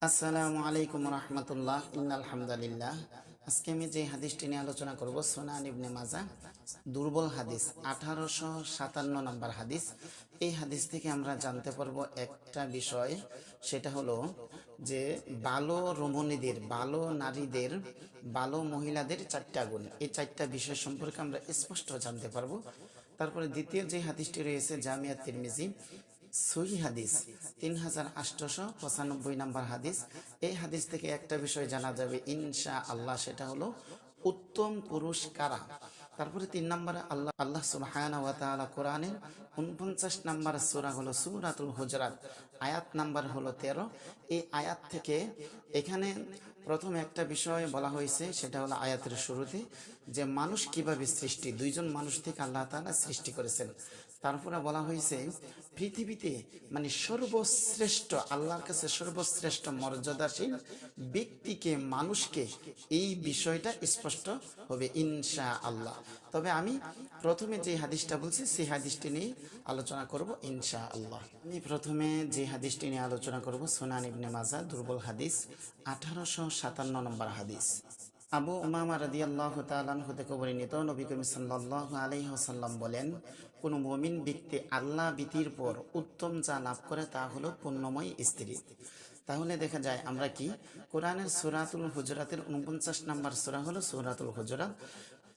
আসসালামু আলাইকুম রহমতুল্লাহ আলহামদুলিল্লাহ। আজকে আমি যে হাদিসটি নিয়ে আলোচনা করব সুনান ইবনে মাজাহ দুর্বল হাদিস 1857 নম্বর হাদিস। এই হাদিস থেকে আমরা জানতে পারবো একটা বিষয়, সেটা হলো যে ভালো রমণীদের, ভালো নারীদের, ভালো মহিলাদের চারটা গুণ, এই চারটা বিষয় সম্পর্কে আমরা স্পষ্ট জানতে পারবো। তারপরে দ্বিতীয় যে হাদিসটি রয়েছে জামিয়া তিরমিজি সহি হাদিস 3895 নম্বর হাদিস। এই হাদিস থেকে একটা বিষয় জানা যাবে ইনশা আল্লাহ, সেটা হলো উত্তম পুরুষ কারা। তারপরে 3 নম্বরে আল্লাহ সুবহানাহু ওয়া তাআলা কোরআনের 49 নম্বর সূরা হলো সূরাতুল হুজরাত, আয়াত নাম্বার হলো 13। এই আয়াত থেকে এখানে প্রথম একটা বিষয় বলা হয়েছে, সেটা হলো আয়াতের শুরুতে যে মানুষ কিভাবে সৃষ্টি, দুইজন মানুষ থেকে আল্লাহ তাআলা সৃষ্টি করেছেন। তারপরে বলা হয়েছে পৃথিবীতে মানে সর্বশ্রেষ্ঠ, আল্লাহর কাছে সর্বশ্রেষ্ঠ মর্যাদাশীল ব্যক্তিকে, মানুষকে, এই বিষয়টা স্পষ্ট হবে ইনশা আল্লাহ। তবে আমি প্রথমে যে হাদিসটা বলছি সেই হাদিসটি নিয়ে আলোচনা করব ইনশা আল্লাহ। আমি প্রথমে যে হাদিসটি নিয়ে আলোচনা করব সুনান ইবনে মাজাহ দুর্বল হাদিস 1857 নম্বর হাদিস। আবু উমামা রাদিয়াল্লাহু তাআলা আনহু থেকে বর্ণিত, নবী করিম সাল্লাল্লাহু আলাইহি ওয়াসাল্লাম বলেন, কোন মুমিন ব্যক্তি আল্লাহ ভীতির পর উত্তম যা লাভ করে তা হলো পুণ্যময় স্ত্রী। তাহলে দেখা যায় আমরা কি কোরআনের সূরাতুল হুজরাতের 49 নম্বর সূরা হলো সূরাতুল হুজরাত,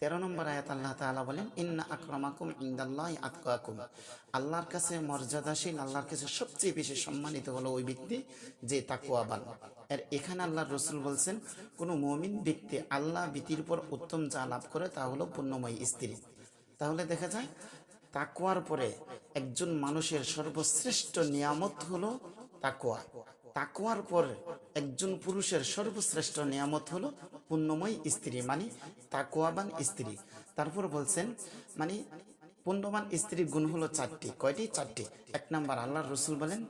13 নম্বর আয়াত আল্লাহ তাআলা বলেন ইন্না আকরামাকুম ইনদাল্লাহি আতকাকুম, আল্লাহর কাছে মর্যাদাশীল, আল্লাহর কাছে সবচেয়ে বেশি সম্মানিত হলো ওই ব্যক্তি যে তাকওয়াবান। আর এখানে আল্লাহর রাসূল বলছেন কোন মুমিন ব্যক্তি আল্লাহ ভীতির পর উত্তম যা লাভ করে তা হলো পুণ্যময় স্ত্রী। তাহলে দেখা যায় তাকওয়ার পরে একজন মানুষের সর্বশ্রেষ্ঠ নিয়ামত হলো তাকওয়া। তাকওয়ার পর একজন পুরুষের সর্বশ্রেষ্ঠ নিয়ামত হলো পুণ্যময় স্ত্রী, মানে তাকওয়াবান স্ত্রী। তারপর বলছেন মানে পুণ্যবান স্ত্রীর গুণ হলো চারটি। কয়টি? চারটি। 1 নাম্বার, আল্লাহর রাসূল বলেন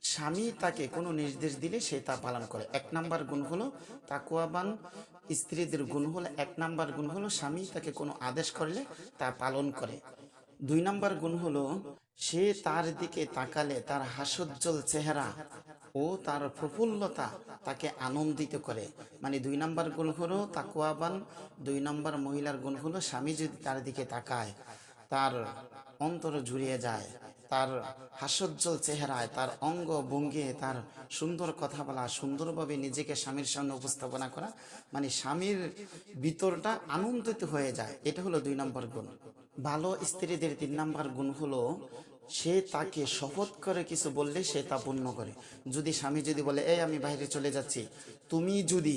স্বামী তাকে কোনো নির্দেশ দিলে সে তা পালন করে। 1 নাম্বার গুণ হলো তাকওয়াবান স্ত্রীদের গুণ হলো, 1 নাম্বার গুণ হলো স্বামী তাকে কোনো আদেশ করলে তা পালন করে। 2 নাম্বার গুণ হলো সে তার দিকে তাকালে তার হাস্যোজ্জ্বল চেহারা ও তার প্রফুল্লতা তাকে আনন্দিত করে। মানে 2 নাম্বার গুণ হলো তাকওয়াবান 2 নাম্বার মহিলার গুণ হলো স্বামী যদি তার দিকে তাকায় তার অন্তর জুড়িয়ে যায়, তার হাস্যোজ্জ্বল চেহারায়, তার অঙ্গ ভঙ্গি, তার সুন্দর কথা বলা, সুন্দরভাবে নিজেকে স্বামীর সামনে উপস্থাপনা করা, মানে স্বামীর ভিতরটা আনন্দিত হয়ে যায়। এটা হলো 2 নম্বর গুণ। ভালো স্ত্রীদের 3 নম্বর গুণ হলো সে তাকে শপথ করে কিছু বললে সে তা পূর্ণ করে। যদি স্বামী যদি বলে এই আমি বাইরে চলে যাচ্ছি, তুমি যদি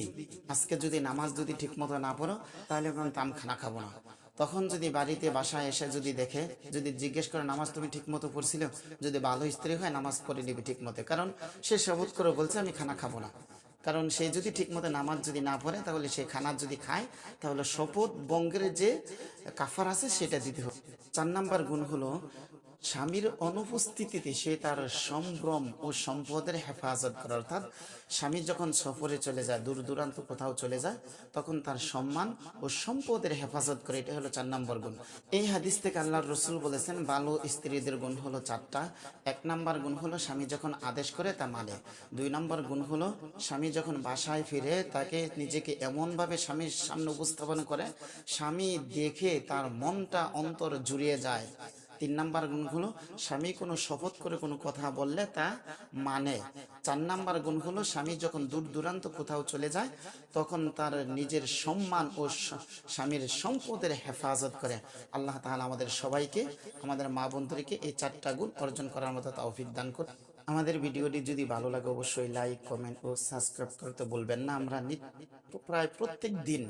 আজকে যদি নামাজ যদি ঠিক মতো না পড়ো তাহলে আমি খানা খাবো না, তখন যদি বাড়িতে বাসায় এসে যদি দেখে, যদি জিজ্ঞেস করে নামাজ তুমি ঠিক মতো পড়ছিল, যদি ভালো স্ত্রী হয় নামাজ পড়ে নিবি ঠিক মতো, কারণ সে শপথ করে বলছে আমি খানা খাবো না। কারণ সে যদি ঠিক মতো নামাজ যদি না পড়ে তাহলে সে খানা যদি খায় তাহলে শপথ ভঙ্গের যে কাফার আছে সেটা দিতে হবে। 4 নাম্বার গুণ হলো স্বামীর অনুপস্থিতিতে সে তার সম্ভ্রম ও সম্পদের হেফাজত করে। অর্থাৎ স্বামী যখন সফরে চলে যায়, দূর দূরান্ত কোথাও চলে যায়, তখন তার সম্মান ও সম্পদের হেফাজত করে। এটা হলো 4 নম্বর গুণ। এই হাদিস থেকে আল্লাহর রাসূল বলেছেন ভালো স্ত্রীদের গুণ হলো 4টা। 1 নাম্বার গুণ হলো স্বামী যখন আদেশ করে তা মানে। 2 নম্বর গুণ হলো স্বামী যখন বাসায় ফিরে তাকে নিজেকে এমনভাবে স্বামীর সামনে উপস্থাপন করে স্বামী দেখে তার মনটা অন্তর জুড়িয়ে যায়। 3 নাম্বার গুণ হলো স্বামী কোনো শপথ করে কোনো কথা বললে তা মানে। 4 নাম্বার গুণ হলো স্বামী যখন দূর দূরান্ত কোথাও চলে যায় তখন তার নিজের সম্মান ও স্বামীর সম্পদের হেফাজত করে। আল্লাহ তাআলা আমাদের সবাইকে, আমাদের মা বোনদেরকে এই 4টা গুণ অর্জন করার মতো তৌফিক দান করুন। আমাদের ভিডিওটি যদি ভালো লাগে অবশ্যই লাইক, কমেন্ট ও সাবস্ক্রাইব করতে বলবেন না। আমরা প্রায় প্রত্যেক দিন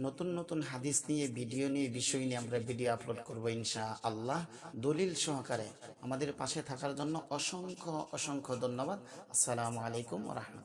নতুন নতুন হাদিস নিয়ে, ভিডিও নিয়ে, বিষয় নিয়ে আমরা ভিডিও আপলোড করব ইনশাআল্লাহ, দলিল সহকারে। আমাদের পাশে থাকার জন্য অসংখ্য অসংখ্য ধন্যবাদ। আসসালামু আলাইকুম ওয়া রাহমাতুল্লাহ।